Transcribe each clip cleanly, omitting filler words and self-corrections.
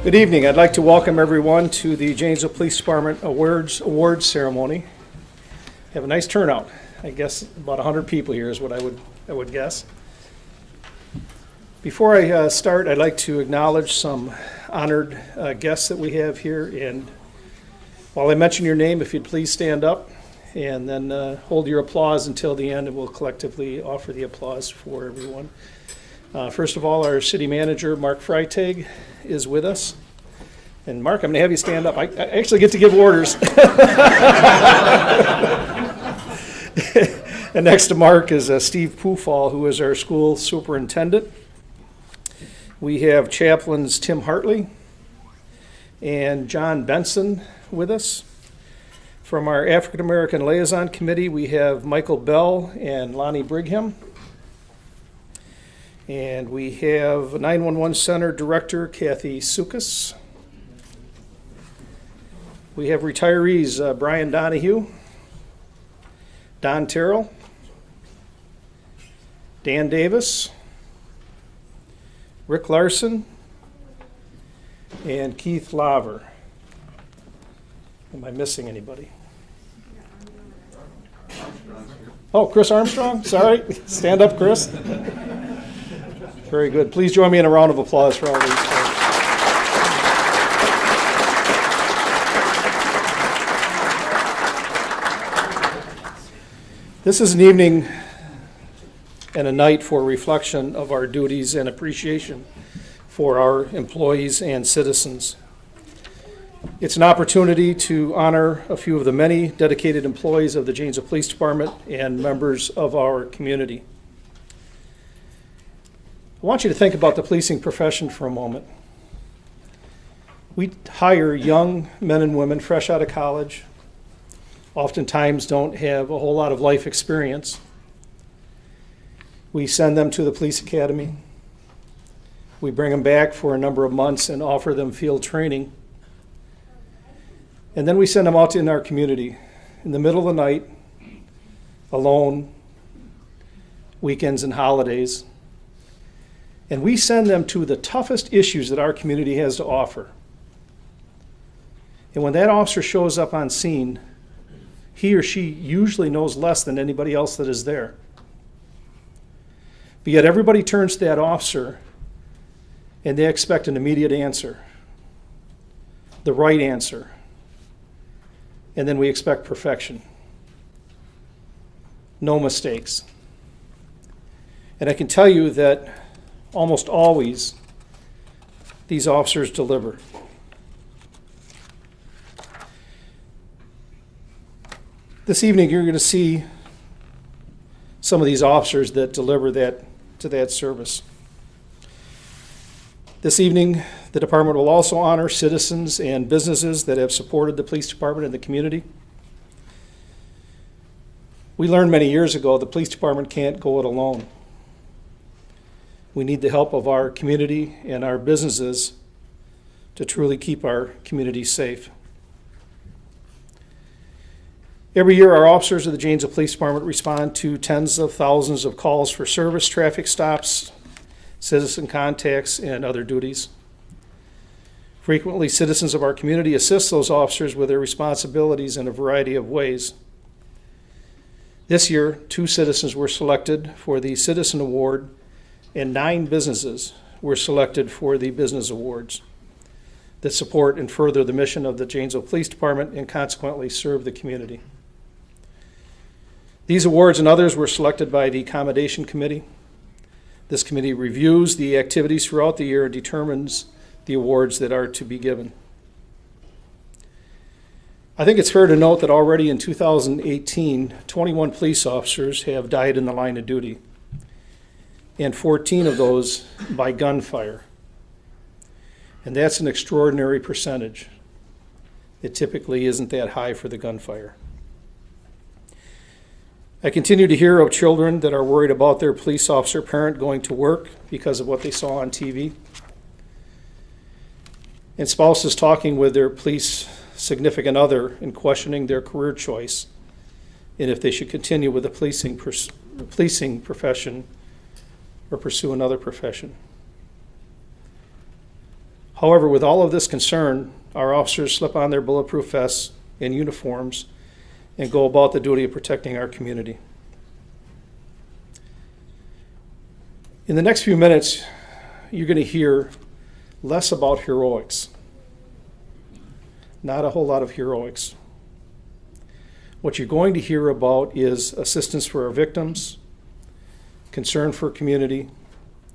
Good evening. I'd like to welcome everyone to the Janesville Police Department Awards ceremony. We have a nice turnout. I guess about 100 people here is what I would guess. Before I start, I'd like to acknowledge some honored guests that we have here. And while I mention your name, if you'd please stand up and then hold your applause until the end, and we'll collectively offer the applause for everyone. First of all, our city manager, Mark Freitag, is with us. And Mark, I'm going to have you stand up. I actually get to give orders. And next to Mark is Steve Poofall, who is our school superintendent. We have chaplains Tim Hartley and John Benson with us. From our African American Liaison Committee, we have Michael Bell and Lonnie Brigham. And we have 911 Center Director Kathy Sukus. We have retirees Brian Donahue, Don Terrell, Dan Davis, Rick Larson, and Keith Laver. Am I missing anybody? Oh, Chris Armstrong, sorry. Stand up, Chris. Very good. Please join me in a round of applause for all these folks. This is an evening and a night for reflection of our duties and appreciation for our employees and citizens. It's an opportunity to honor a few of the many dedicated employees of the Janesville Police Department and members of our community. I want you to think about the policing profession for a moment. We hire young men and women fresh out of college, oftentimes don't have a whole lot of life experience. We send them to the police academy. We bring them back for a number of months and offer them field training. And then we send them out in our community in the middle of the night, alone, weekends and holidays. And we send them to the toughest issues that our community has to offer. And when that officer shows up on scene, he or she usually knows less than anybody else that is there. But yet everybody turns to that officer and they expect an immediate answer, the right answer. And then we expect perfection. No mistakes. And I can tell you that almost always these officers deliver. This evening you're going to see some of these officers that deliver that to that service. This evening the department will also honor citizens and businesses that have supported the police department and the community. We learned many years ago the police department can't go it alone. We need the help of our community and our businesses to truly keep our community safe. Every year, our officers of the Janesville Police Department respond to tens of thousands of calls for service, traffic stops, citizen contacts, and other duties. Frequently, citizens of our community assist those officers with their responsibilities in a variety of ways. This year, 2 citizens were selected for the Citizen Award, and 9 businesses were selected for the Business Awards that support and further the mission of the Janesville Police Department and consequently serve the community. These awards and others were selected by the Accommodation Committee. This committee reviews the activities throughout the year and determines the awards that are to be given. I think it's fair to note that already in 2018, 21 police officers have died in the line of duty, and 14 of those by gunfire. And that's an extraordinary percentage. It typically isn't that high for the gunfire. I continue to hear of children that are worried about their police officer parent going to work because of what they saw on TV. And spouses talking with their police significant other and questioning their career choice and if they should continue with the policing profession or pursue another profession. However, with all of this concern, our officers slip on their bulletproof vests and uniforms and go about the duty of protecting our community. In the next few minutes, you're going to hear less about heroics. Not a whole lot of heroics. What you're going to hear about is assistance for our victims, concern for community,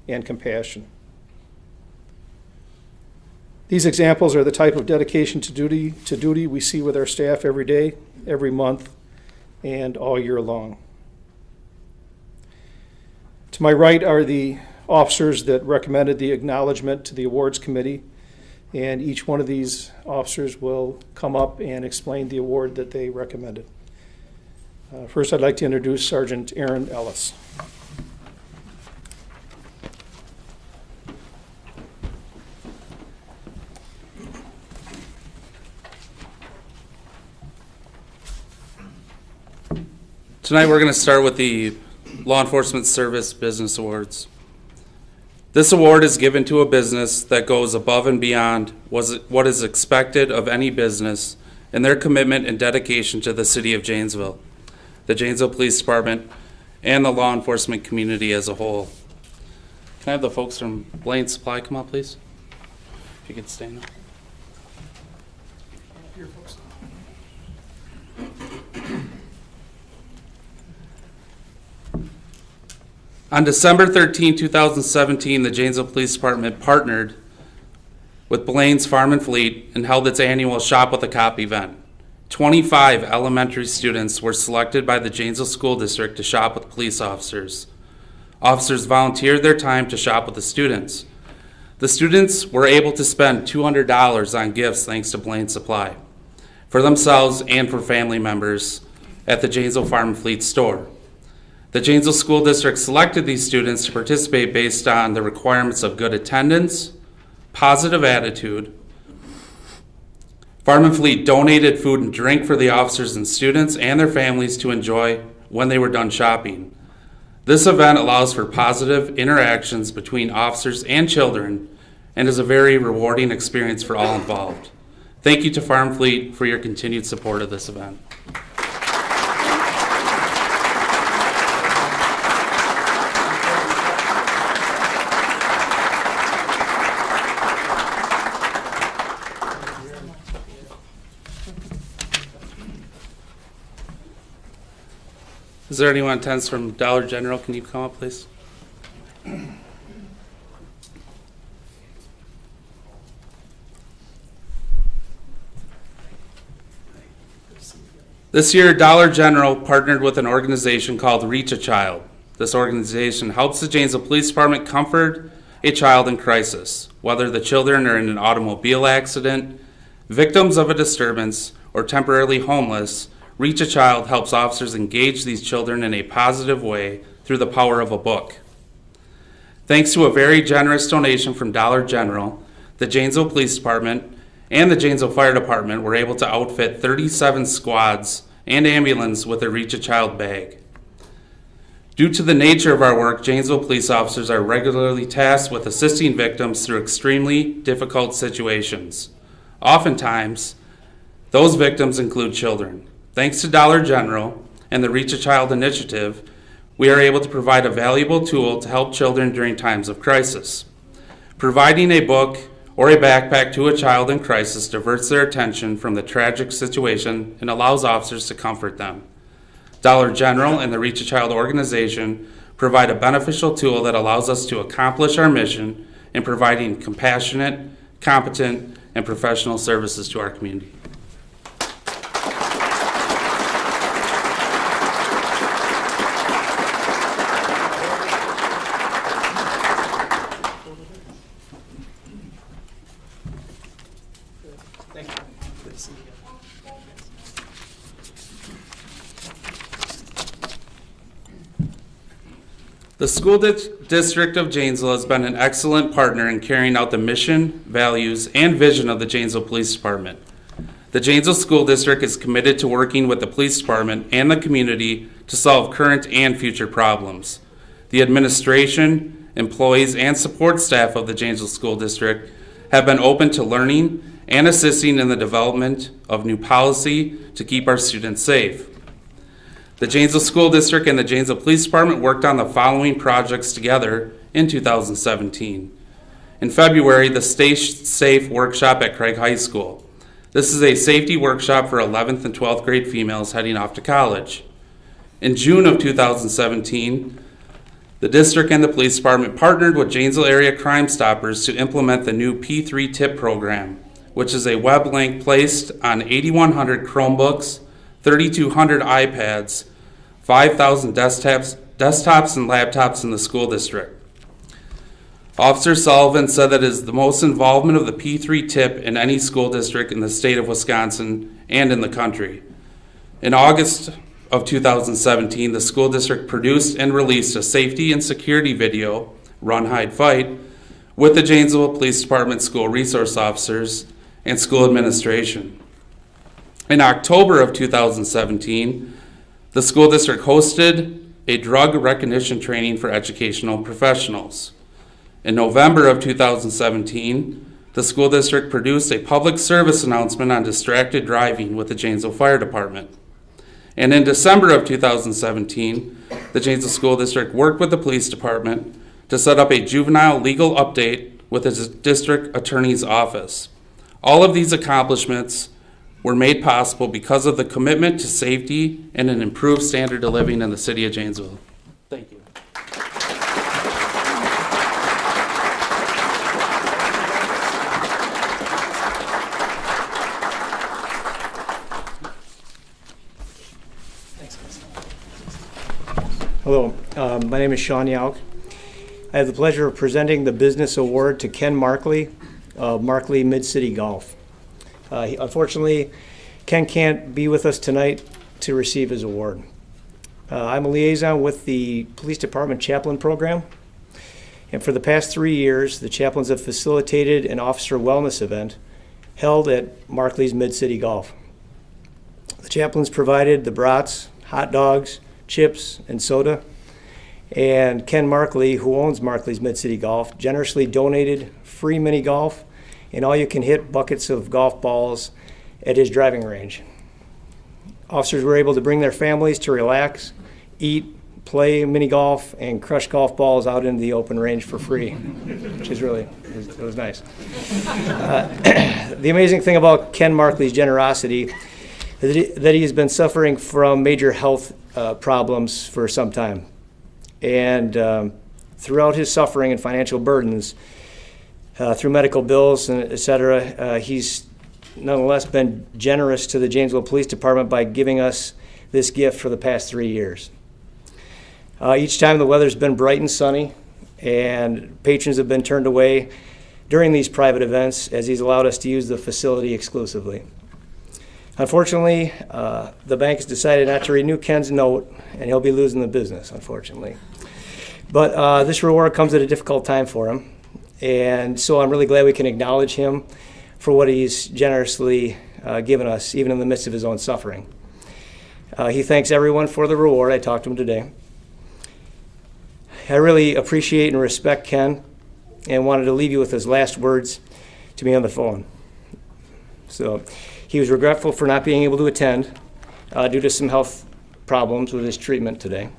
and compassion. These examples are the type of dedication to duty we see with our staff every day, every month, and all year long. To my right are the officers that recommended the acknowledgement to the awards committee, and each one of these officers will come up and explain the award that they recommended. First, I'd like to introduce Sergeant Aaron Ellis. Tonight we're going to start with the Law Enforcement Service Business Awards. This award is given to a business that goes above and beyond what is expected of any business in their commitment and dedication to the city of Janesville, the Janesville Police Department, and the law enforcement community as a whole. Can I have the folks from Blain Supply come up, please? If you could stand up. On December 13, 2017, the Janesville Police Department partnered with Blain's Farm and Fleet and held its annual Shop with a Cop event. 25 elementary students were selected by the Janesville School District to shop with police officers. Officers volunteered their time to shop with the students. The students were able to spend $200 on gifts thanks to Blain Supply for themselves and for family members at the Janesville Farm and Fleet store. The Janesville School District selected these students to participate based on the requirements of good attendance, positive attitude. Farm and Fleet donated food and drink for the officers and students and their families to enjoy when they were done shopping. This event allows for positive interactions between officers and children and is a very rewarding experience for all involved. Thank you to Farm Fleet for your continued support of this event. Is there anyone in attendance from Dollar General? Can you come up, please? This year, Dollar General partnered with an organization called Reach a Child. This organization helps the Janesville Police Department comfort a child in crisis, whether the children are in an automobile accident, victims of a disturbance, or temporarily homeless. Reach a Child helps officers engage these children in a positive way through the power of a book. Thanks to a very generous donation from Dollar General, the Janesville Police Department and the Janesville Fire Department were able to outfit 37 squads and ambulance with a Reach a Child bag. Due to the nature of our work, Janesville police officers are regularly tasked with assisting victims through extremely difficult situations. Oftentimes, those victims include children. Thanks to Dollar General and the Reach a Child initiative, we are able to provide a valuable tool to help children during times of crisis. Providing a book or a backpack to a child in crisis diverts their attention from the tragic situation and allows officers to comfort them. Dollar General and the Reach a Child organization provide a beneficial tool that allows us to accomplish our mission in providing compassionate, competent, and professional services to our community. The School District of Janesville has been an excellent partner in carrying out the mission, values, and vision of the Janesville Police Department. The Janesville School District is committed to working with the police department and the community to solve current and future problems. The administration, employees, and support staff of the Janesville School District have been open to learning and assisting in the development of new policy to keep our students safe. The Janesville School District and the Janesville Police Department worked on the following projects together in 2017. In February, the Stay Safe Workshop at Craig High School. This is a safety workshop for 11th and 12th grade females heading off to college. In June of 2017, the district and the police department partnered with Janesville Area Crime Stoppers to implement the new P3 TIP program, which is a web link placed on 8,100 Chromebooks, 3,200 iPads, 5,000 desktops and laptops in the school district. Officer Sullivan said that it is the most involvement of the P3 TIP in any school district in the state of Wisconsin and in the country. In August of 2017, the school district produced and released a safety and security video, Run, Hide, Fight, with the Janesville Police Department school resource officers and school administration. In October of 2017, the school district hosted a drug recognition training for educational professionals. In November of 2017, the school district produced a public service announcement on distracted driving with the Janesville Fire Department. And in December of 2017, the Janesville School District worked with the police department to set up a juvenile legal update with the district attorney's office. All of these accomplishments were made possible because of the commitment to safety and an improved standard of living in the city of Janesville. Thank you. Hello, my name is Sean Yauk. I have the pleasure of presenting the Business Award to Ken Markley of Markley Mid-City Golf. Unfortunately, Ken can't be with us tonight to receive his award. I'm a liaison with the Police Department Chaplain Program, and for the past 3 years, the chaplains have facilitated an officer wellness event held at Markley's Mid-City Golf. The chaplains provided the brats, hot dogs, chips, and soda. And Ken Markley, who owns Markley's Mid-City Golf, generously donated free mini golf and all-you-can-hit buckets of golf balls at his driving range. Officers were able to bring their families to relax, eat, play mini golf, and crush golf balls out into the open range for free, which is really, it was nice. The amazing thing about Ken Markley's generosity is that he has been suffering from major health problems for some time. And throughout his suffering and financial burdens, through medical bills and et cetera, he's nonetheless been generous to the Janesville Police Department by giving us this gift for the past 3 years. Each time the weather's been bright and sunny and patrons have been turned away during these private events as he's allowed us to use the facility exclusively. Unfortunately, the bank has decided not to renew Ken's note, and he'll be losing the business, unfortunately. But this reward comes at a difficult time for him, and so I'm really glad we can acknowledge him for what he's generously given us, even in the midst of his own suffering. He thanks everyone for the reward. I talked to him today. I really appreciate and respect Ken, and wanted to leave you with his last words to me on the phone. So, he was regretful for not being able to attend due to some health problems with his treatment today.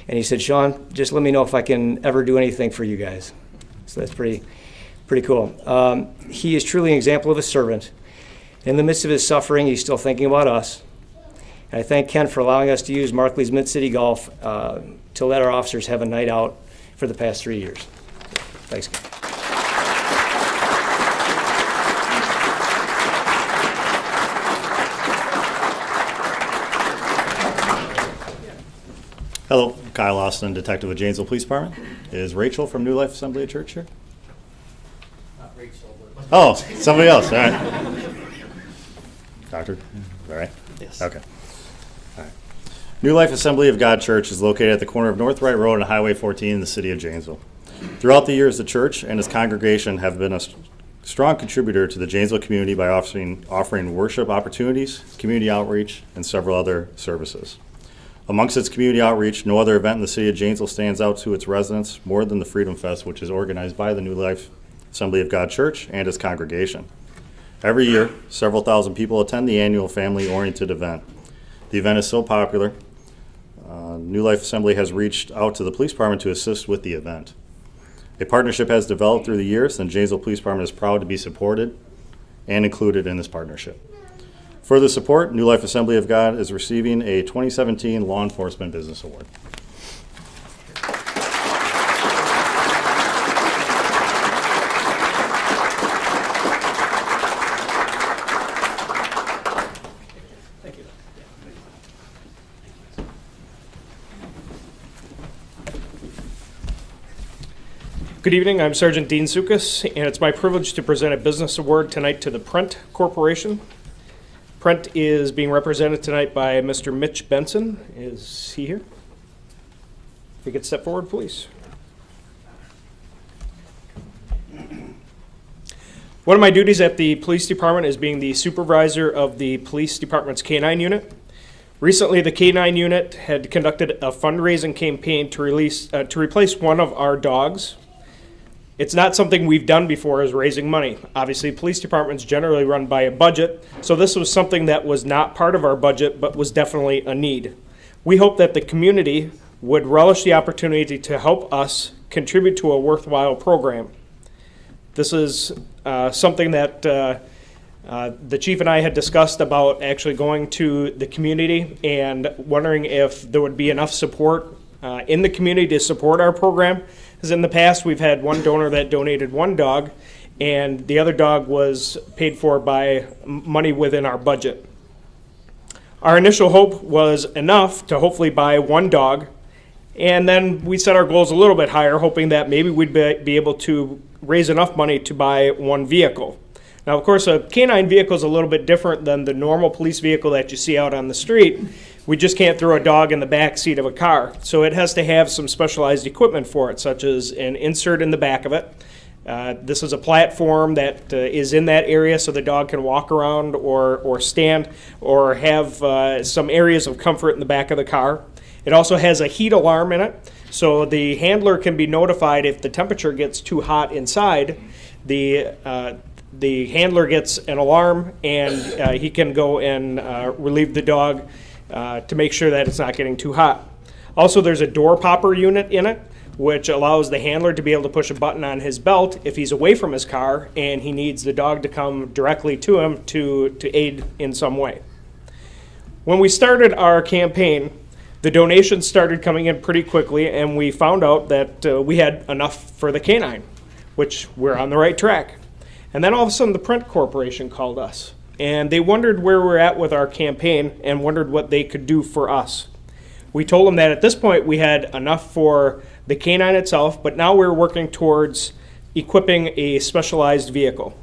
And he said, Sean, just let me know if I can ever do anything for you guys. So that's pretty cool. He is truly an example of a servant. In the midst of his suffering, he's still thinking about us. And I thank Ken for allowing us to use Markley's Mid-City Golf to let our officers have a night out for the past 3 years. Thanks, Ken. Hello, Kyle Austin, detective with Janesville Police Department. Is Rachel from New Life Assembly of Church here? Not Rachel, but Oh, somebody else, all right. Doctor, all right? Yes. Okay. All right. New Life Assembly of God Church is located at the corner of North Wright Road and Highway 14 in the city of Janesville. Throughout the years, the church and its congregation have been a strong contributor to the Janesville community by offering worship opportunities, community outreach, and several other services. Amongst its community outreach, no other event in the city of Janesville stands out to its residents more than the Freedom Fest, which is organized by the New Life Assembly of God Church and its congregation. Every year, several thousand people attend the annual family-oriented event. The event is so popular, New Life Assembly has reached out to the police department to assist with the event. A partnership has developed through the years, and Janesville Police Department is proud to be supported and included in this partnership. For the support, New Life Assembly of God is receiving a 2017 Law Enforcement Business Award. Good evening, I'm Sergeant Dean Sukus, and it's my privilege to present a business award tonight to the Prent Corporation. Prent is being represented tonight by Mr. Mitch Benson. Is he here? If you could step forward, please. One of my duties at the police department is being the supervisor of the police department's K-9 unit. Recently, the K-9 unit had conducted a fundraising campaign to replace one of our dogs. It's not something we've done before, is raising money. Obviously, police departments generally run by a budget, so this was something that was not part of our budget, but was definitely a need. We hope that the community would relish the opportunity to help us contribute to a worthwhile program. This is something that the chief and I had discussed about actually going to the community and wondering if there would be enough support in the community to support our program. Because in the past, we've had one donor that donated one dog, and the other dog was paid for by money within our budget. Our initial hope was enough to hopefully buy one dog, and then we set our goals a little bit higher, hoping that maybe we'd be able to raise enough money to buy one vehicle. Now, of course, a K-9 vehicle is a little bit different than the normal police vehicle that you see out on the street. We just can't throw a dog in the back seat of a car. So it has to have some specialized equipment for it, such as an insert in the back of it. This is a platform that is in that area so the dog can walk around or stand or have some areas of comfort in the back of the car. It also has a heat alarm in it, so the handler can be notified if the temperature gets too hot inside. The handler gets an alarm, and he can go and relieve the dog to make sure that it's not getting too hot. Also, there's a door popper unit in it, which allows the handler to be able to push a button on his belt if he's away from his car and he needs the dog to come directly to him to aid in some way. When we started our campaign, the donations started coming in pretty quickly, and we found out that we had enough for the K-9, which we're on the right track. And then all of a sudden, the Prent Corporation called us, and they wondered where we're at with our campaign and wondered what they could do for us. We told them that at this point we had enough for the K-9 itself, but now we're working towards equipping a specialized vehicle.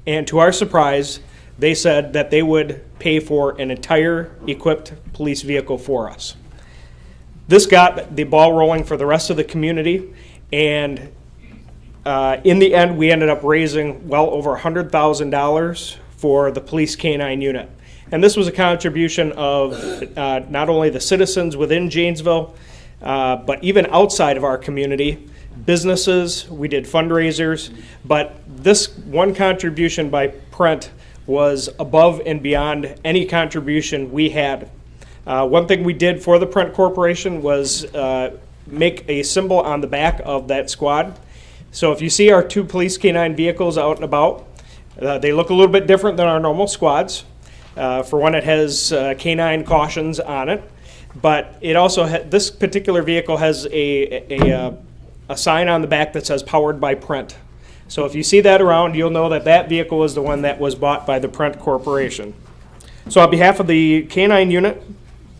And to our surprise, they said that they would pay for an entire equipped police vehicle for us. This got the ball rolling for the rest of the community, and in the end, we ended up raising well over $100,000 for the police K-9 unit. And this was a contribution of not only the citizens within Janesville, but even outside of our community, businesses. We did fundraisers, but this one contribution by Prent was above and beyond any contribution we had. One thing we did for the Prent Corporation was make a symbol on the back of that squad. So if you see our two police K-9 vehicles out and about, they look a little bit different than our normal squads. For one, it has K-9 cautions on it, but it also this particular vehicle has a sign on the back that says "Powered by Prent." So if you see that around, you'll know that that vehicle was the one that was bought by the Prent Corporation. So on behalf of the K-9 unit,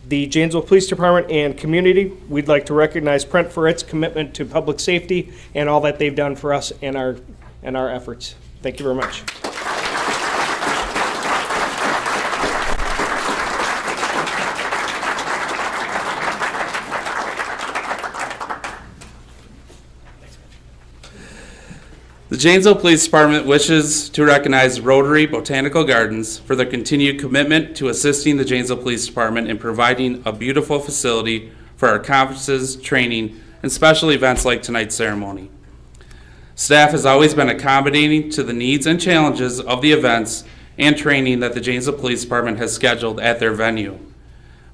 the Janesville Police Department, and community, we'd like to recognize Prent for its commitment to public safety and all that they've done for us and our efforts. Thank you very much. The Janesville Police Department wishes to recognize Rotary Botanical Gardens for their continued commitment to assisting the Janesville Police Department in providing a beautiful facility for our conferences, training, and special events like tonight's ceremony. Staff has always been accommodating to the needs and challenges of the events and training that the Janesville Police Department has scheduled at their venue.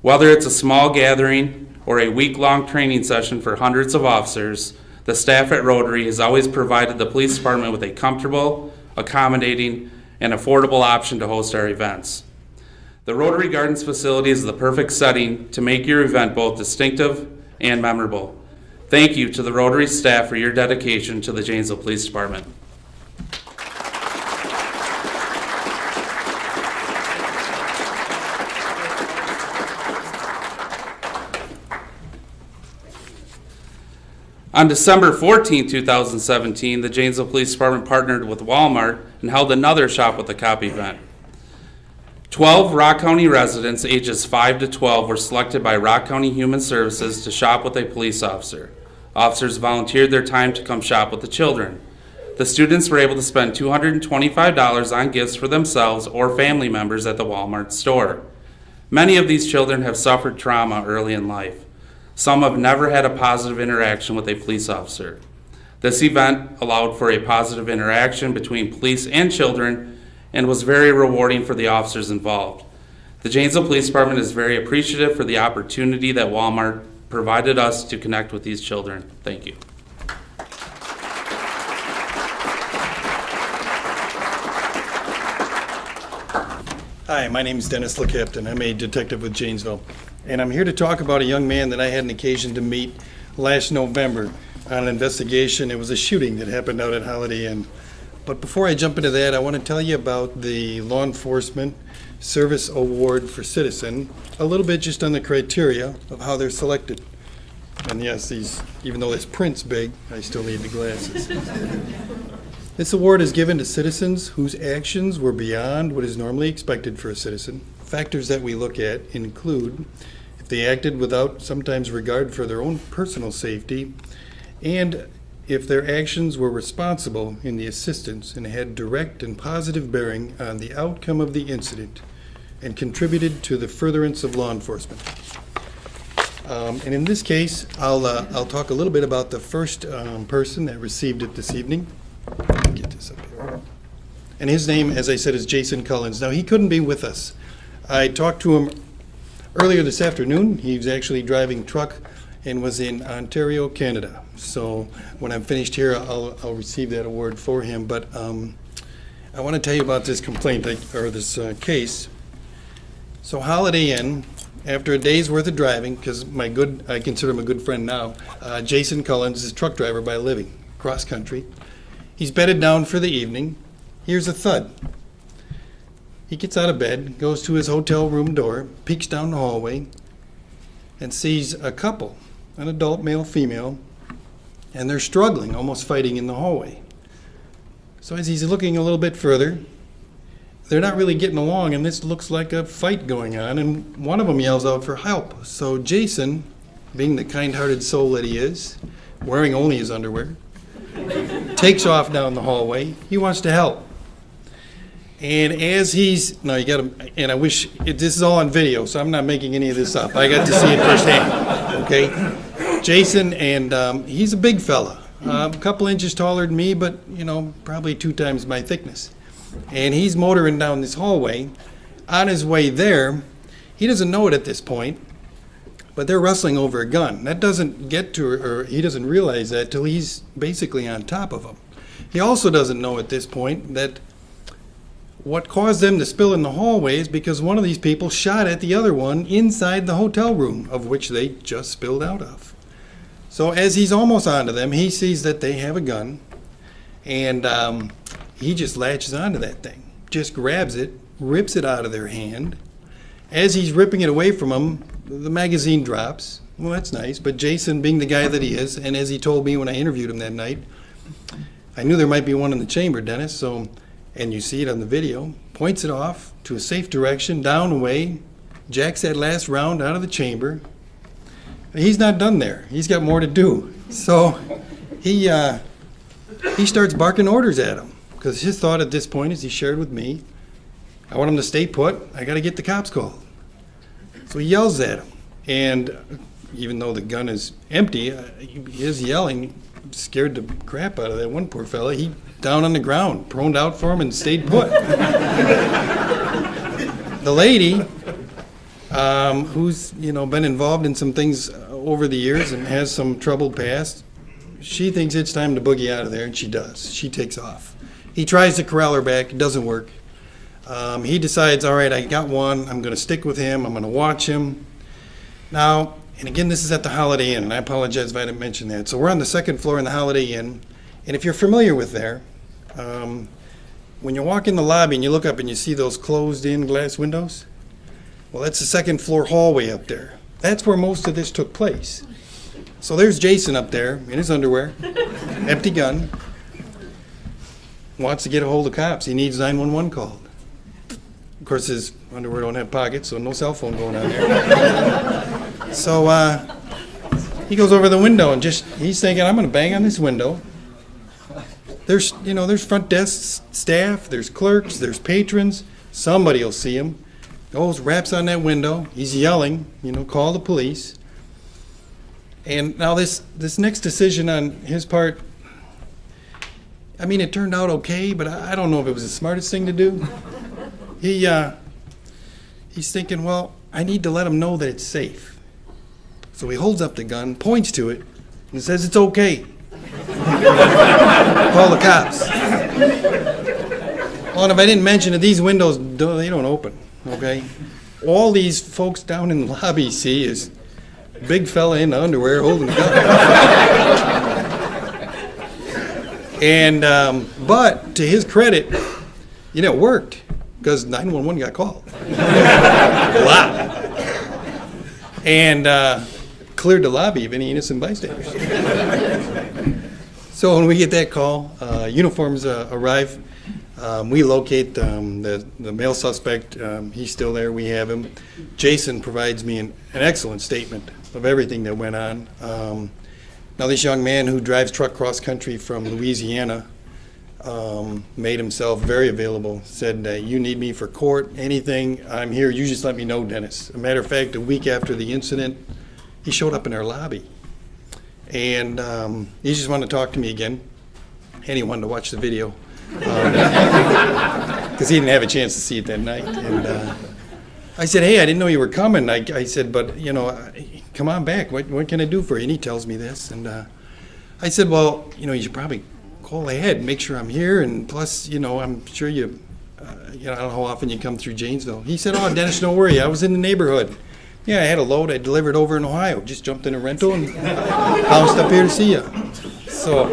Whether it's a small gathering or a week-long training session for hundreds of officers, the staff at Rotary has always provided the police department with a comfortable, accommodating, and affordable option to host our events. The Rotary Gardens facility is the perfect setting to make your event both distinctive and memorable. Thank you to the Rotary staff for your dedication to the Janesville Police Department. On December 14, 2017, the Janesville Police Department partnered with Walmart and held another Shop with a Cop event. 12 Rock County residents ages 5 to 12 were selected by Rock County Human Services to shop with a police officer. Officers volunteered their time to come shop with the children. The students were able to spend $225 on gifts for themselves or family members at the Walmart store. Many of these children have suffered trauma early in life. Some have never had a positive interaction with a police officer. This event allowed for a positive interaction between police and children and was very rewarding for the officers involved. The Janesville Police Department is very appreciative for the opportunity that Walmart provided us to connect with these children. Thank you. Hi, my name is Dennis LeCaptain. I'm a detective with Janesville, and I'm here to talk about a young man that I had an occasion to meet last November on an investigation. It was a shooting that happened out at Holiday Inn. But before I jump into that, I want to tell you about the Law Enforcement Service Award for Citizen, a little bit just on the criteria of how they're selected. And yes, even though this print's big, I still need the glasses. This award is given to citizens whose actions were beyond what is normally expected for a citizen. Factors that we look at include if they acted without sometimes regard for their own personal safety, and if their actions were responsible in the assistance and had direct and positive bearing on the outcome of the incident and contributed to the furtherance of law enforcement. And in this case, I'll talk a little bit about the first person that received it this evening. Get this up here. And his name, as I said, is Jason Cullins. Now, he couldn't be with us. I talked to him earlier this afternoon. He was actually driving truck and was in Ontario, Canada. So when I'm finished here, I'll receive that award for him. But I want to tell you about this complaint, or this case. So Holiday Inn, after a day's worth of driving, because I consider him a good friend now, Jason Cullins is a truck driver by living, cross country. He's bedded down for the evening. Here's a thud. He gets out of bed, goes to his hotel room door, peeks down the hallway, and sees a couple, an adult male, female, and they're struggling, almost fighting in the hallway. So as he's looking a little bit further, they're not really getting along, and this looks like a fight going on, and one of them yells out for help. So Jason, being the kind-hearted soul that he is, wearing only his underwear, takes off down the hallway. He wants to help. And as and I wish, this is all on video, so I'm not making any of this up. I got to see it firsthand, okay? Jason, and he's a big fella, a couple inches taller than me, but, probably 2 times my thickness. And he's motoring down this hallway. On his way there, he doesn't know it at this point, but they're wrestling over a gun. That doesn't get to, or he doesn't realize that till he's basically on top of him. He also doesn't know at this point that what caused them to spill in the hallway is because one of these people shot at the other one inside the hotel room of which they just spilled out of. So as he's almost onto them, he sees that they have a gun, and he just latches onto that thing, just grabs it, rips it out of their hand. As he's ripping it away from them, the magazine drops. Well, that's nice, but Jason, being the guy that he is, and as he told me when I interviewed him that night, I knew there might be one in the chamber, Dennis, so, and you see it on the video, points it off to a safe direction, down away, jacks that last round out of the chamber. He's not done there. He's got more to do. So he starts barking orders at him, because his thought at this point, as he shared with me, I want him to stay put. I got to get the cops called. So he yells at him, and even though the gun is empty, he is yelling, scared the crap out of that one poor fella. He down on the ground, proned out for him and stayed put. The lady, who's, been involved in some things over the years and has some troubled past, she thinks it's time to boogie out of there, and she does. She takes off. He tries to corral her back. It doesn't work. He decides, all right, I got one. I'm going to stick with him. I'm going to watch him. Now, and again, this is at the Holiday Inn, and I apologize if I didn't mention that. So we're on the second floor in the Holiday Inn, and if you're familiar with there, when you walk in the lobby and you look up and you see those closed-in glass windows, well, that's the second floor hallway up there. That's where most of this took place. So there's Jason up there in his underwear, empty gun, wants to get a hold of cops. He needs 911 called. Of course, his underwear don't have pockets, so no cell phone going on there. So he goes over the window and he's thinking, I'm going to bang on this window. There's front desk staff, there's clerks, there's patrons. Somebody will see him. Goes, raps on that window. He's yelling, call the police. And now this next decision on his part, I mean, it turned out okay, but I don't know if it was the smartest thing to do. He's thinking, well, I need to let him know that it's safe. So he holds up the gun, points to it, and says it's okay. Call the cops. Well, and if I didn't mention it, these windows, they don't open, okay? All these folks down in the lobby see is a big fella in underwear holding a gun. And, but to his credit, it worked, because 911 got called. A lot. And cleared the lobby of any innocent bystanders. So when we get that call, uniforms arrive. We locate the male suspect. He's still there. We have him. Jason provides me an excellent statement of everything that went on. Now, this young man who drives truck cross country from Louisiana made himself very available, said, you need me for court, anything, I'm here. You just let me know, Dennis. A matter of fact, a week after the incident, he showed up in our lobby. And he just wanted to talk to me again, and he wanted to watch the video because he didn't have a chance to see it that night. And I said, hey, I didn't know you were coming. I said, but, come on back. What can I do for you? And he tells me this. And I said, well, you should probably call ahead and make sure I'm here. And plus, I'm sure I don't know how often you come through Janesville. He said, oh, Dennis, don't worry. I was in the neighborhood. Yeah, I had a load I delivered over in Ohio. Just jumped in a rental and bounced up here to see you. So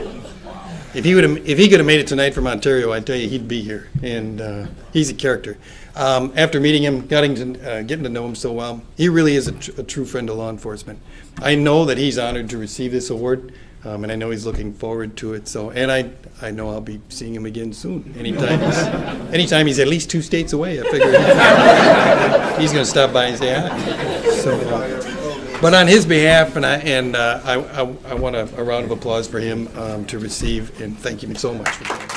if he could have made it tonight from Ontario, I'd tell you he'd be here. And he's a character. After meeting him, getting to know him so well, he really is a true friend of law enforcement. I know that he's honored to receive this award, and I know he's looking forward to it. So, and I know I'll be seeing him again soon. Anytime he's at least 2 states away, I figure he's going to stop by and say hi. So, but on his behalf, and I want a round of applause for him to receive, and thank you so much for doing that.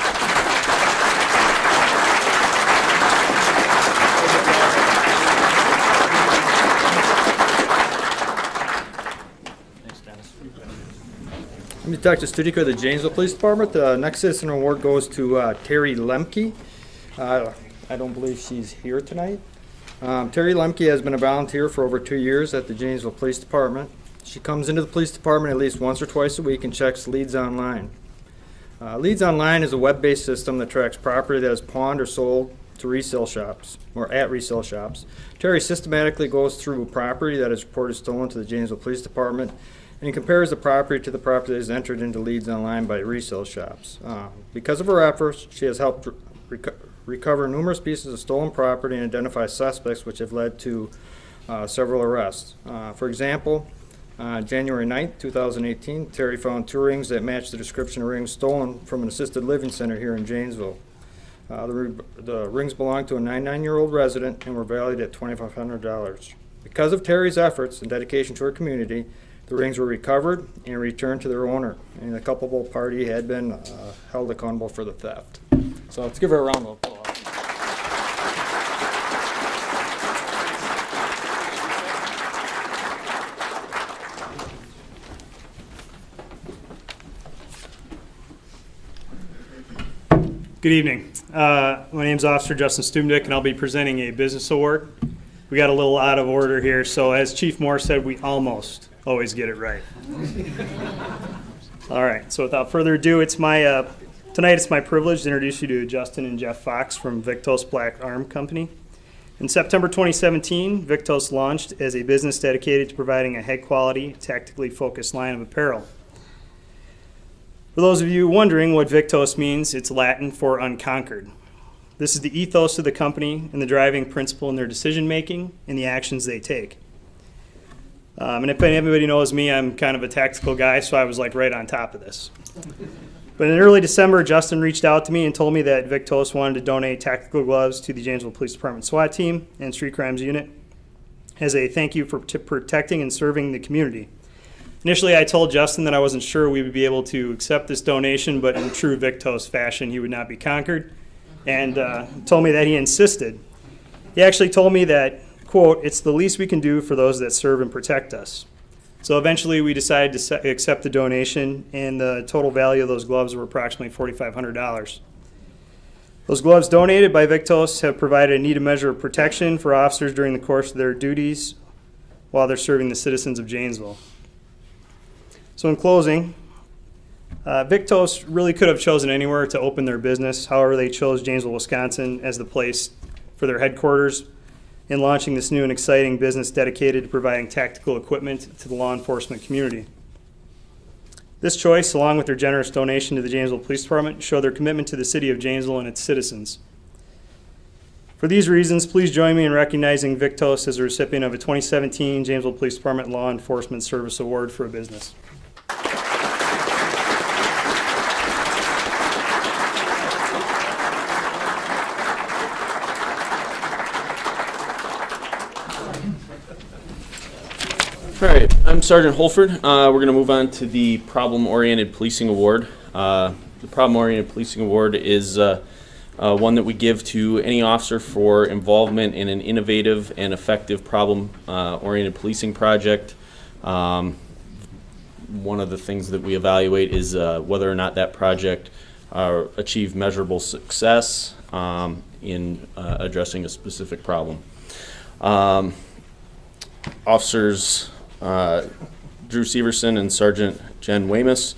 I'm Detective Stutika of the Janesville Police Department. The next citizen award goes to Terry Lemke. I don't believe she's here tonight. Terry Lemke has been a volunteer for over 2 years at the Janesville Police Department. She comes into the police department at least once or twice a week and checks Leads Online. Leads Online is a web-based system that tracks property that is pawned or sold to resale shops or at resale shops. Terry systematically goes through property that is reported stolen to the Janesville Police Department and compares the property to the property that is entered into Leads Online by resale shops. Because of her efforts, she has helped recover numerous pieces of stolen property and identify suspects, which have led to several arrests. For example, January 9th, 2018, Terry found 2 rings that matched the description of rings stolen from an assisted living center here in Janesville. The rings belonged to a 99-year-old resident and were valued at $2,500. Because of Terry's efforts and dedication to her community, the rings were recovered and returned to their owner, and the culpable party had been held accountable for the theft. So let's give her a round of applause. Good evening. My name's Officer Justin Stubbendick, and I'll be presenting a business award. We got a little out of order here, so as Chief Moore said, we almost always get it right. All right, so without further ado, tonight it's my privilege to introduce you to Justin and Jeff Fox from Victos Black Arm Company. In September 2017, Victos launched as a business dedicated to providing a high-quality, tactically focused line of apparel. For those of you wondering what Victos means, it's Latin for unconquered. This is the ethos of the company and the driving principle in their decision-making and the actions they take. And if anybody knows me, I'm kind of a tactical guy, so I was like right on top of this. But in early December, Justin reached out to me and told me that Victos wanted to donate tactical gloves to the Janesville Police Department SWAT team and Street Crimes Unit as a thank you for protecting and serving the community. Initially, I told Justin that I wasn't sure we would be able to accept this donation, but in true Victos fashion, he would not be conquered, and told me that he insisted. He actually told me that, quote, "It's the least we can do for those that serve and protect us." So eventually, we decided to accept the donation, and the total value of those gloves were approximately $4,500. Those gloves donated by Victos have provided a needed measure of protection for officers during the course of their duties while they're serving the citizens of Janesville. So in closing, Victos really could have chosen anywhere to open their business. However, they chose Janesville, Wisconsin as the place for their headquarters in launching this new and exciting business dedicated to providing tactical equipment to the law enforcement community. This choice, along with their generous donation to the Janesville Police Department, show their commitment to the city of Janesville and its citizens. For these reasons, please join me in recognizing Victos as a recipient of a 2017 Janesville Police Department Law Enforcement Service Award for a business. All right, I'm Sergeant Holford. We're going to move on to the Problem-Oriented Policing Award. The Problem-Oriented Policing Award is one that we give to any officer for involvement in an innovative and effective problem-oriented policing project. One of the things that we evaluate is whether or not that project achieved measurable success in addressing a specific problem. Officers Drew Severson and Sergeant Jen Weymouth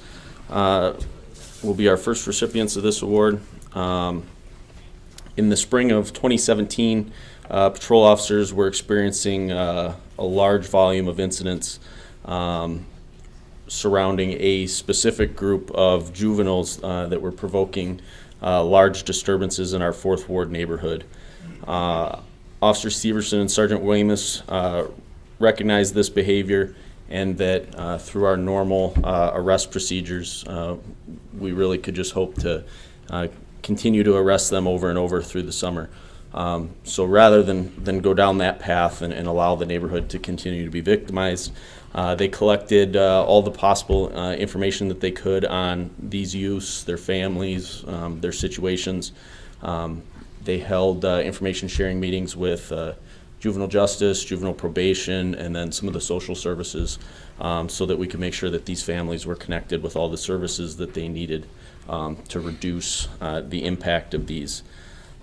will be our first recipients of this award. In the spring of 2017, patrol officers were experiencing a large volume of incidents surrounding a specific group of juveniles that were provoking large disturbances in our 4th Ward neighborhood. Officer Severson and Sergeant Weymouth recognized this behavior, and that through our normal arrest procedures, we really could just hope to continue to arrest them over and over through the summer. So rather than go down that path and allow the neighborhood to continue to be victimized, they collected all the possible information that they could on these youths, their families, their situations. They held information sharing meetings with juvenile justice, juvenile probation, and then some of the social services, so that we could make sure that these families were connected with all the services that they needed to reduce the impact of these.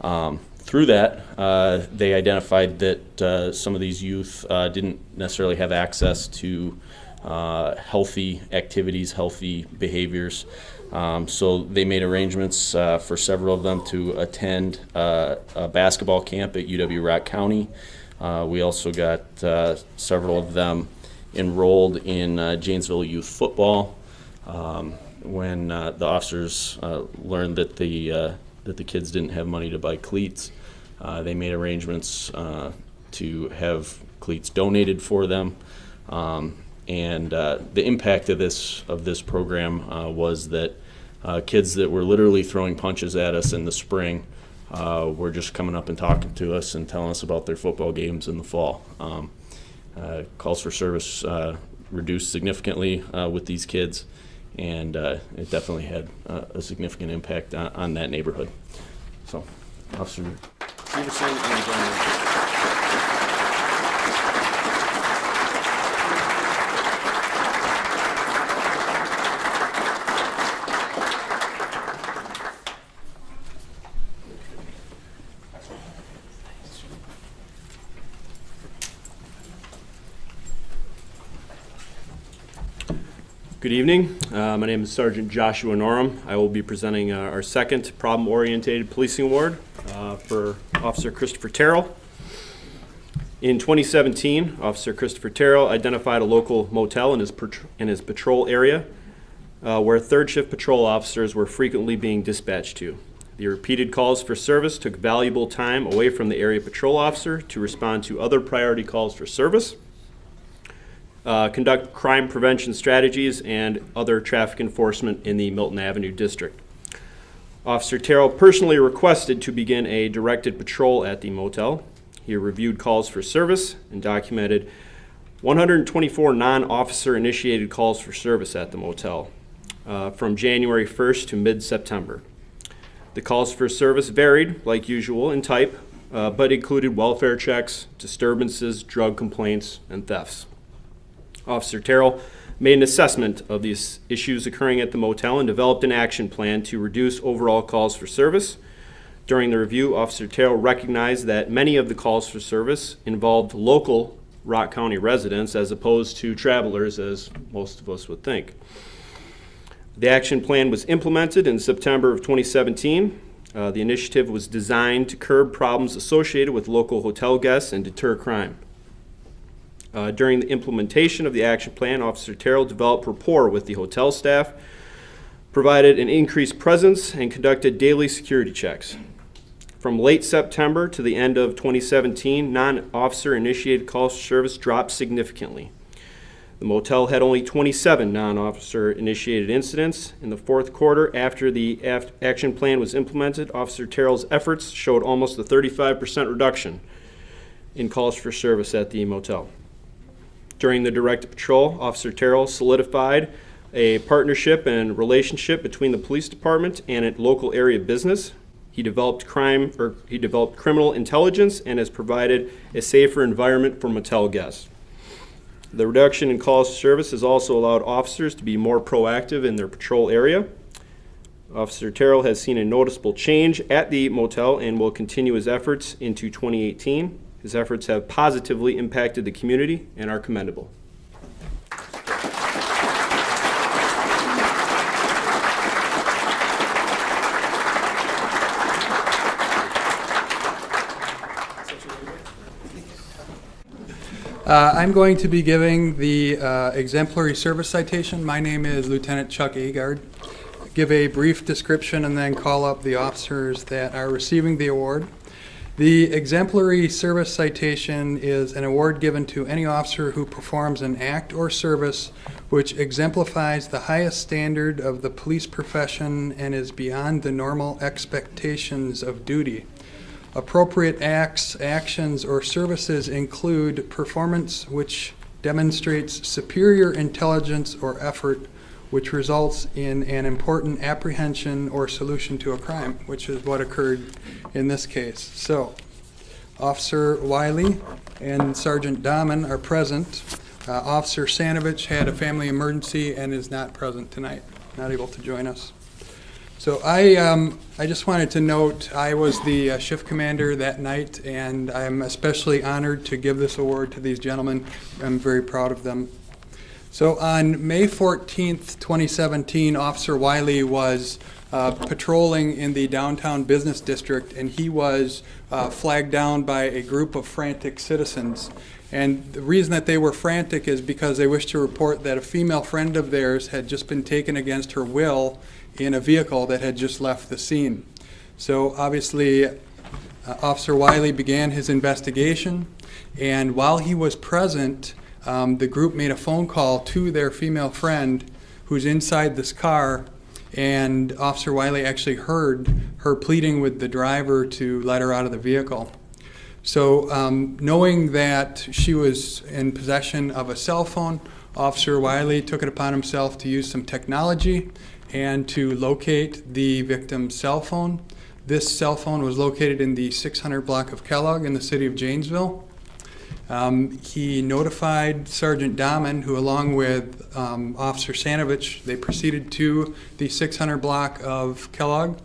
Through that, they identified that some of these youth didn't necessarily have access to healthy activities, healthy behaviors. So they made arrangements for several of them to attend a basketball camp at UW-Rock County. We also got several of them enrolled in Janesville youth football. When the officers learned that the kids didn't have money to buy cleats, they made arrangements to have cleats donated for them. And the impact of this program was that kids that were literally throwing punches at us in the spring were just coming up and talking to us and telling us about their football games in the fall. Calls for service reduced significantly with these kids, and it definitely had a significant impact on that neighborhood. So, Officer Severson and John. Good evening. My name is Sergeant Joshua Norem. I will be presenting our second problem-oriented policing award for Officer Christopher Terrell. In 2017, Officer Christopher Terrell identified a local motel in his patrol area where third shift patrol officers were frequently being dispatched to. The repeated calls for service took valuable time away from the area patrol officer to respond to other priority calls for service, conduct crime prevention strategies, and other traffic enforcement in the Milton Avenue district. Officer Terrell personally requested to begin a directed patrol at the motel. He reviewed calls for service and documented 124 non-officer initiated calls for service at the motel from January 1st to mid-September. The calls for service varied, like usual, in type, but included welfare checks, disturbances, drug complaints, and thefts. Officer Terrell made an assessment of these issues occurring at the motel and developed an action plan to reduce overall calls for service. During the review, Officer Terrell recognized that many of the calls for service involved local Rock County residents as opposed to travelers, as most of us would think. The action plan was implemented in September of 2017. The initiative was designed to curb problems associated with local hotel guests and deter crime. During the implementation of the action plan, Officer Terrell developed rapport with the hotel staff, provided an increased presence, and conducted daily security checks. From late September to the end of 2017, non-officer initiated calls for service dropped significantly. The motel had only 27 non-officer initiated incidents. In the fourth quarter, after the action plan was implemented, Officer Terrell's efforts showed almost a 35% reduction in calls for service at the motel. During the direct patrol, Officer Terrell solidified a partnership and relationship between the police department and a local area business. He developed criminal intelligence and has provided a safer environment for motel guests. The reduction in calls to service has also allowed officers to be more proactive in their patrol area. Officer Terrell has seen a noticeable change at the motel and will continue his efforts into 2018. His efforts have positively impacted the community and are commendable. I'm going to be giving the exemplary service citation. My name is Lieutenant Chuck Aagaard. Give a brief description and then call up the officers that are receiving the award. The exemplary service citation is an award given to any officer who performs an act or service which exemplifies the highest standard of the police profession and is beyond the normal expectations of duty. Appropriate acts, actions, or services include performance which demonstrates superior intelligence or effort which results in an important apprehension or solution to a crime, which is what occurred in this case. So, Officer Wiley and Sergeant Dahman are present. Officer Sanovich had a family emergency and is not present tonight, not able to join us. So I just wanted to note I was the shift commander that night, and I'm especially honored to give this award to these gentlemen. I'm very proud of them. So on May 14th, 2017, Officer Wiley was patrolling in the downtown business district, and he was flagged down by a group of frantic citizens. And the reason that they were frantic is because they wished to report that a female friend of theirs had just been taken against her will in a vehicle that had just left the scene. So obviously, Officer Wiley began his investigation, and while he was present, the group made a phone call to their female friend who's inside this car, and Officer Wiley actually heard her pleading with the driver to let her out of the vehicle. So knowing that she was in possession of a cell phone, Officer Wiley took it upon himself to use some technology and to locate the victim's cell phone. This cell phone was located in the 600 block of Kellogg in the city of Janesville. He notified Sergeant Dahman, who along with Officer Sanovich, they proceeded to the 600 block of Kellogg.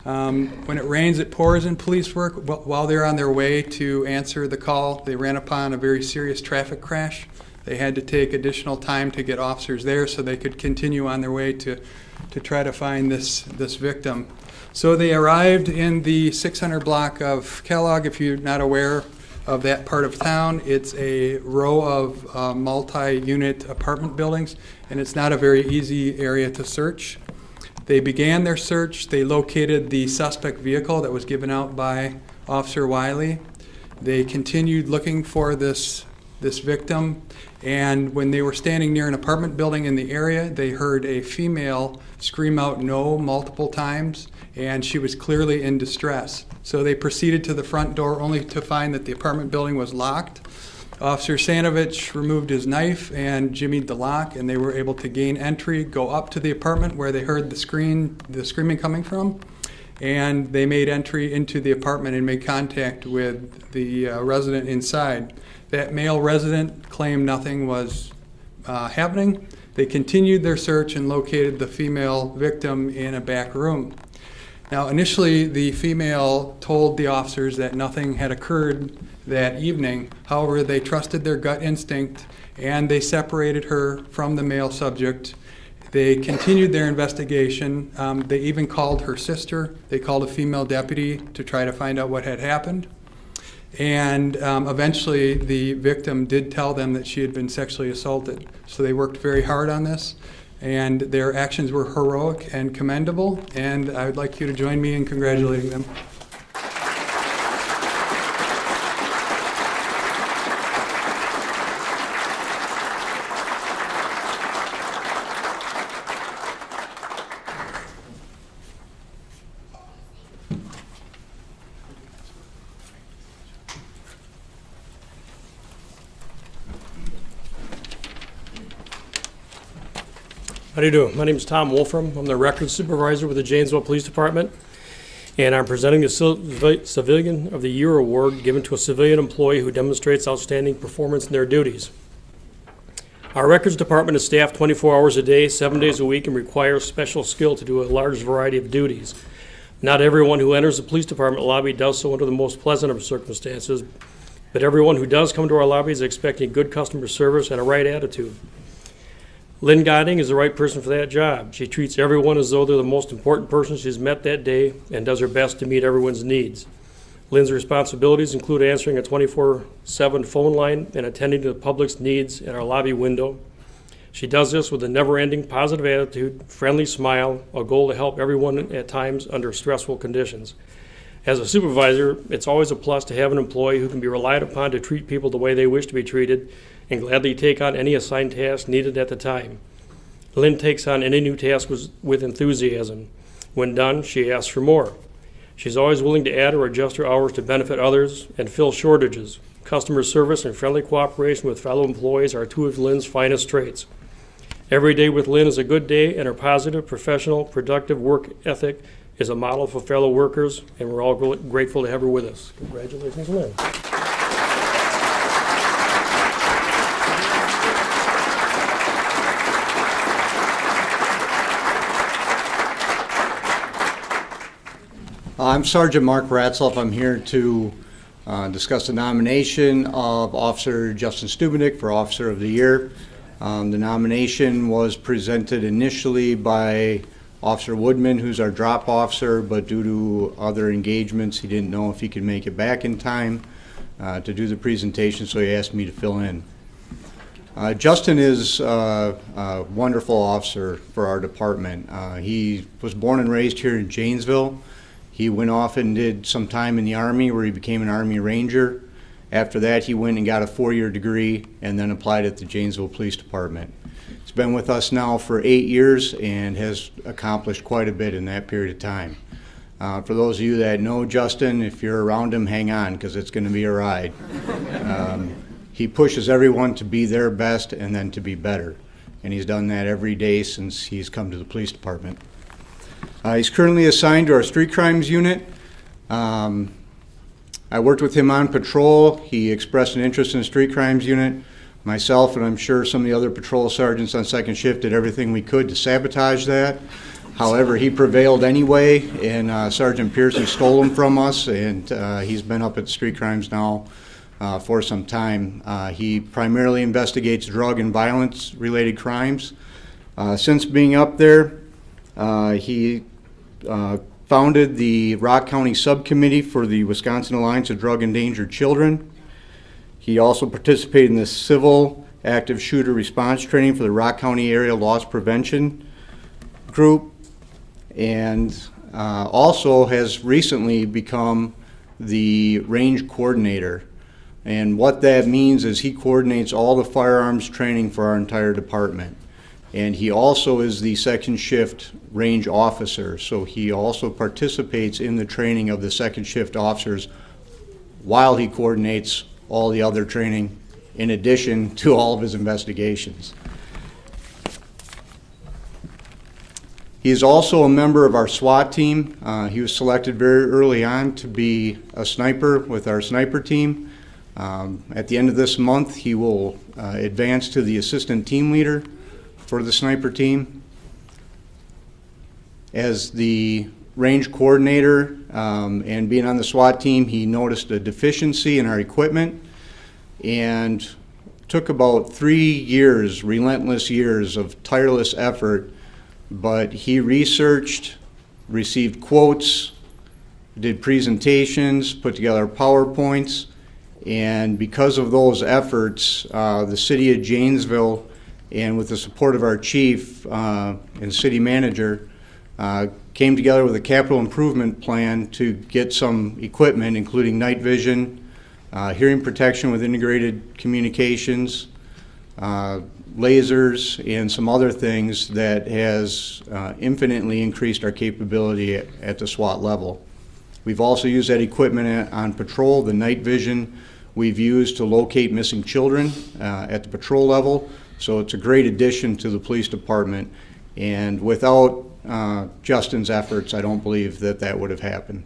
When it rains, it pours in police work. While they're on their way to answer the call, they ran upon a very serious traffic crash They had to take additional time to get officers there so they could continue on their way to try to find this victim. So they arrived in the 600 block of Kellogg. If you're not aware of that part of town, it's a row of multi-unit apartment buildings, and it's not a very easy area to search. They began their search. They located the suspect vehicle that was given out by Officer Wiley. They continued looking for this victim, and when they were standing near an apartment building in the area, they heard a female scream out "no" multiple times, and she was clearly in distress. So they proceeded to the front door only to find that the apartment building was locked. Officer Sanovich removed his knife and jimmied the lock, and they were able to gain entry, go up to the apartment where they heard the screaming coming from, and they made entry into the apartment and made contact with the resident inside. That male resident claimed nothing was happening. They continued their search and located the female victim in a back room. Now, initially, the female told the officers that nothing had occurred that evening. However, they trusted their gut instinct, and they separated her from the male subject. They continued their investigation. They even called her sister. They called a female deputy to try to find out what had happened. And eventually, the victim did tell them that she had been sexually assaulted. So they worked very hard on this, and their actions were heroic and commendable, and I would like you to join me in congratulating them. How do you do? My name is Tom Wolfram. I'm the Records Supervisor with the Janesville Police Department, and I'm presenting the Civilian of the Year Award given to a civilian employee who demonstrates outstanding performance in their duties. Our Records Department is staffed 24 hours a day, 7 days a week, and requires special skill to do a large variety of duties. Not everyone who enters the police department lobby does so under the most pleasant of circumstances, but everyone who does come to our lobby is expecting good customer service and a right attitude. Lynn Godding is the right person for that job. She treats everyone as though they're the most important person she's met that day and does her best to meet everyone's needs. Lynn's responsibilities include answering a 24/7 phone line and attending to the public's needs at our lobby window. She does this with a never-ending positive attitude, friendly smile, a goal to help everyone at times under stressful conditions. As a supervisor, it's always a plus to have an employee who can be relied upon to treat people the way they wish to be treated and gladly take on any assigned task needed at the time. Lynn takes on any new task with enthusiasm. When done, she asks for more. She's always willing to add or adjust her hours to benefit others and fill shortages. Customer service and friendly cooperation with fellow employees are two of Lynn's finest traits. Every day with Lynn is a good day, and her positive, professional, productive work ethic is a model for fellow workers, and we're all grateful to have her with us. Congratulations, Lynn. I'm Sergeant Mark Ratzlaff. I'm here to discuss the nomination of Officer Justin Stubbendick for Officer of the Year. The nomination was presented initially by Officer Woodman, who's our drop officer, but due to other engagements, he didn't know if he could make it back in time to do the presentation, so he asked me to fill in. Justin is a wonderful officer for our department. He was born and raised here in Janesville. He went off and did some time in the Army where he became an Army Ranger. After that, he went and got a 4-year degree and then applied at the Janesville Police Department. He's been with us now for 8 years and has accomplished quite a bit in that period of time. For those of you that know Justin, if you're around him, hang on, because it's going to be a ride. He pushes everyone to be their best and then to be better. And he's done that every day since he's come to the police department. He's currently assigned to our street crimes unit. I worked with him on patrol. He expressed an interest in the street crimes unit. Myself, and I'm sure some of the other patrol sergeants on second shift, did everything we could to sabotage that. However, he prevailed anyway, and Sergeant Pearson stole him from us, and he's been up at street crimes now for some time. He primarily investigates drug and violence-related crimes. Since being up there, he founded the Rock County Subcommittee for the Wisconsin Alliance of Drug Endangered Children. He also participated in the Civil Active Shooter Response Training for the Rock County Area Loss Prevention Group, and also has recently become the range coordinator. And what that means is he coordinates all the firearms training for our entire department. And he also is the second shift range officer, so he also participates in the training of the second shift officers while he coordinates all the other training in addition to all of his investigations. He is also a member of our SWAT team. He was selected very early on to be a sniper with our sniper team. At the end of this month, he will advance to the assistant team leader for the sniper team. As the range coordinator and being on the SWAT team, he noticed a deficiency in our equipment and took about 3 years, relentless years of tireless effort, but he researched, received quotes, did presentations, put together PowerPoints, and because of those efforts, the city of Janesville, and with the support of our chief and city manager, came together with a capital improvement plan to get some equipment, including night vision, hearing protection with integrated communications, lasers, and some other things that has infinitely increased our capability at the SWAT level. We've also used that equipment on patrol. The night vision we've used to locate missing children at the patrol level. So it's a great addition to the police department, and without Justin's efforts, I don't believe that that would have happened.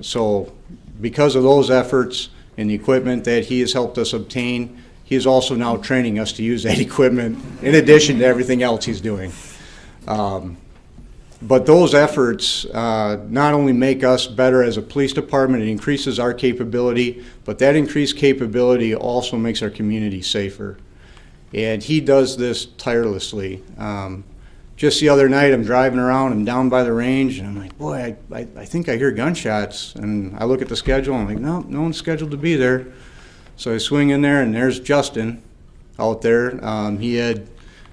So because of those efforts and the equipment that he has helped us obtain, he is also now training us to use that equipment in addition to everything else he's doing. But those efforts not only make us better as a police department, it increases our capability, but that increased capability also makes our community safer. And he does this tirelessly. Just the other night, I'm driving around, I'm down by the range, and I'm like, boy, I think I hear gunshots. And I look at the schedule, and I'm like, no one's scheduled to be there. So I swing in there, and there's Justin out there. He had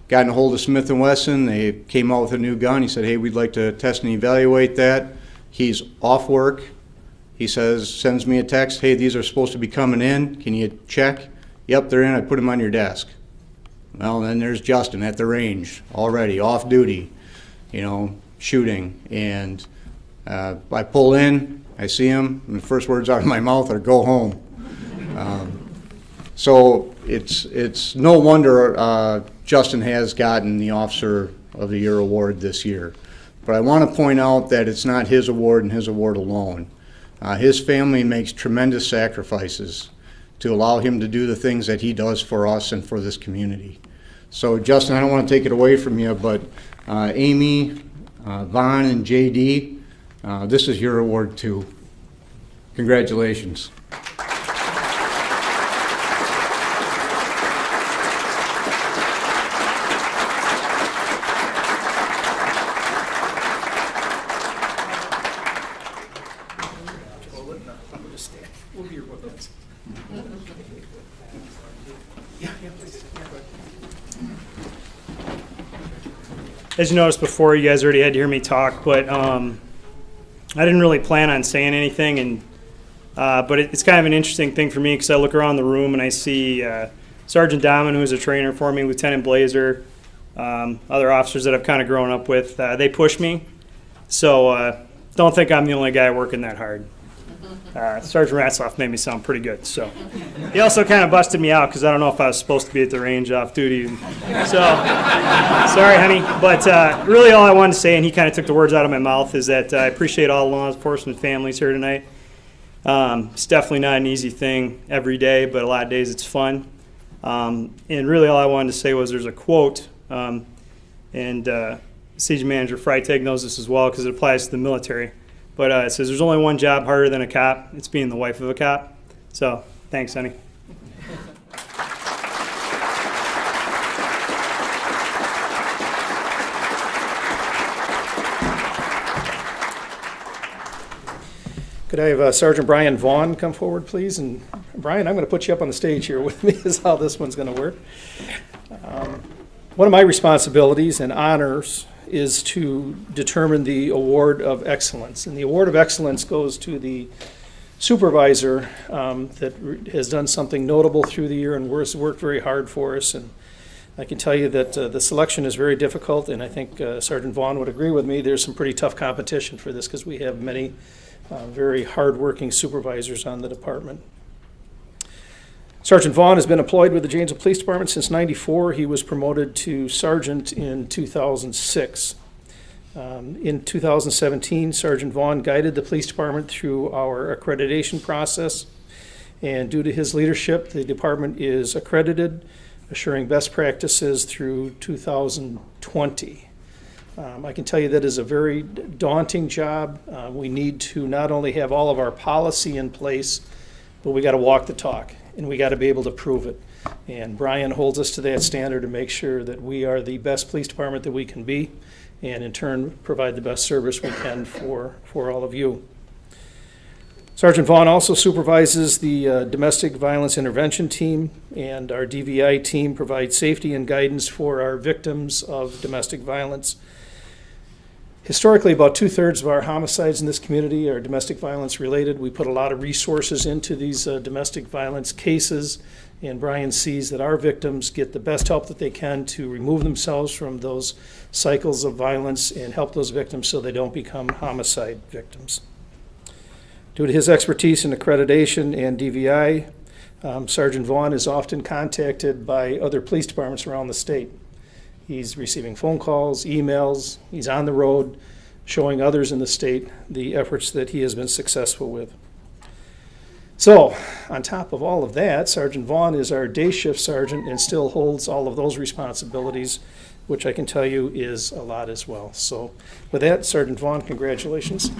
gotten a hold of Smith & Wesson. They came out with a new gun. He said, hey, we'd like to test and evaluate that. He's off work. He sends me a text, hey, these are supposed to be coming in. Can you check? Yep, they're in. I put them on your desk. Well, then there's Justin at the range already, off duty, shooting. And I pull in, I see him, and the first words out of my mouth are, go home. So it's no wonder Justin has gotten the Officer of the Year award this year. But I want to point out that it's not his award and his award alone. His family makes tremendous sacrifices to allow him to do the things that he does for us and for this community. So Justin, I don't want to take it away from you, but Amy, Vaughn, and JD, this is your award too. Congratulations. As you noticed before, you guys already had to hear me talk, but I didn't really plan on saying anything, and but it's kind of an interesting thing for me because I look around the room and I see Sergeant Dahman, who is a trainer for me, Lieutenant Blazer, other officers that I've kind of grown up with. They push me, so don't think I'm the only guy working that hard. Sergeant Ratzlaff made me sound pretty good, so he also kind of busted me out because I don't know if I was supposed to be at the range off duty. So sorry, honey, but really all I wanted to say, and he kind of took the words out of my mouth, is that I appreciate all the law enforcement families here tonight. It's definitely not an easy thing every day, but a lot of days it's fun. And really all I wanted to say was there's a quote, and Siege Manager Freitag knows this as well because it applies to the military. But it says, there's only one job harder than a cop. It's being the wife of a cop. So, thanks, honey. Could I have Sergeant Brian Vaughn come forward, please? And Brian, I'm going to put you up on the stage here with me is how this one's going to work. One of my responsibilities and honors is to determine the award of excellence. And the award of excellence goes to the supervisor that has done something notable through the year and has worked very hard for us. And I can tell you that the selection is very difficult, and I think Sergeant Vaughn would agree with me. There's some pretty tough competition for this because we have many very hard-working supervisors on the department. Sergeant Vaughn has been employed with the Janesville Police Department since '94. He was promoted to sergeant in 2006. In 2017, Sergeant Vaughn guided the police department through our accreditation process, and due to his leadership, the department is accredited, assuring best practices through 2020. I can tell you that is a very daunting job. We need to not only have all of our policy in place, but we got to walk the talk, and we got to be able to prove it. And Brian holds us to that standard to make sure that we are the best police department that we can be, and in turn provide the best service we can for all of you. Sergeant Vaughn also supervises the domestic violence intervention team, and our DVI team provides safety and guidance for our victims of domestic violence. Historically, about 2/3 of our homicides in this community are domestic violence related. We put a lot of resources into these domestic violence cases, and Brian sees that our victims get the best help that they can to remove themselves from those cycles of violence and help those victims so they don't become homicide victims. Due to his expertise in accreditation and DVI, Sergeant Vaughn is often contacted by other police departments around the state. He's receiving phone calls, emails, he's on the road showing others in the state the efforts that he has been successful with. So, on top of all of that, Sergeant Vaughn is our day shift sergeant and still holds all of those responsibilities, which I can tell you is a lot as well. So, with that, Sergeant Vaughn, congratulations.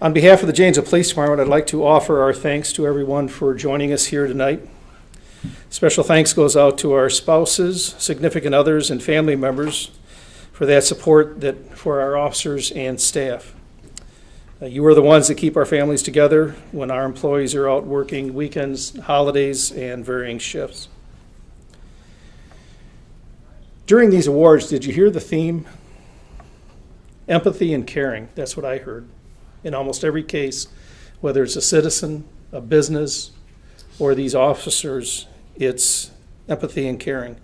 On behalf of the Janesville Police Department, I'd like to offer our thanks to everyone for joining us here tonight. Special thanks goes out to our spouses, significant others, and family members for that support for our officers and staff. You are the ones that keep our families together when our employees are out working weekends, holidays, and varying shifts. During these awards, did you hear the theme? Empathy and caring. That's what I heard. In almost every case, whether it's a citizen, a business, or these officers, it's empathy and caring.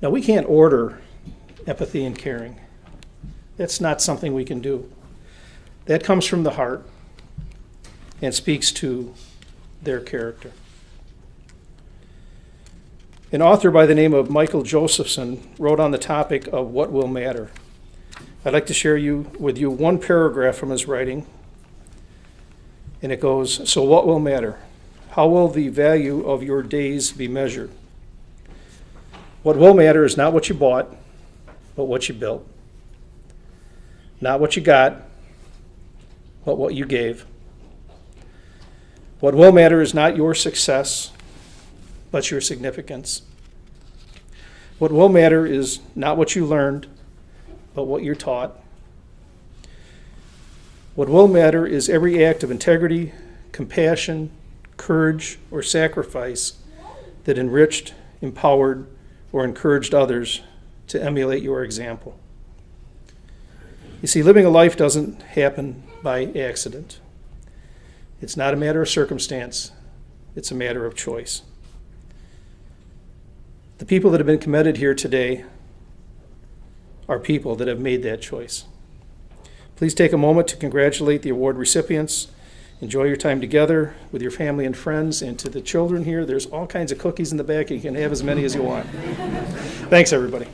Now, we can't order empathy and caring. That's not something we can do. That comes from the heart and speaks to their character. An author by the name of Michael Josephson wrote on the topic of what will matter. I'd like to share with you one paragraph from his writing, and it goes, "So what will matter? How will the value of your days be measured? What will matter is not what you bought, but what you built. Not what you got, but what you gave. What will matter is not your success, but your significance. What will matter is not what you learned, but what you're taught. What will matter is every act of integrity, compassion, courage, or sacrifice that enriched, empowered, or encouraged others to emulate your example." You see, living a life doesn't happen by accident. It's not a matter of circumstance. It's a matter of choice. The people that have been commended here today are people that have made that choice. Please take a moment to congratulate the award recipients. Enjoy your time together with your family and friends. And to the children here, there's all kinds of cookies in the back. You can have as many as you want. Thanks, everybody.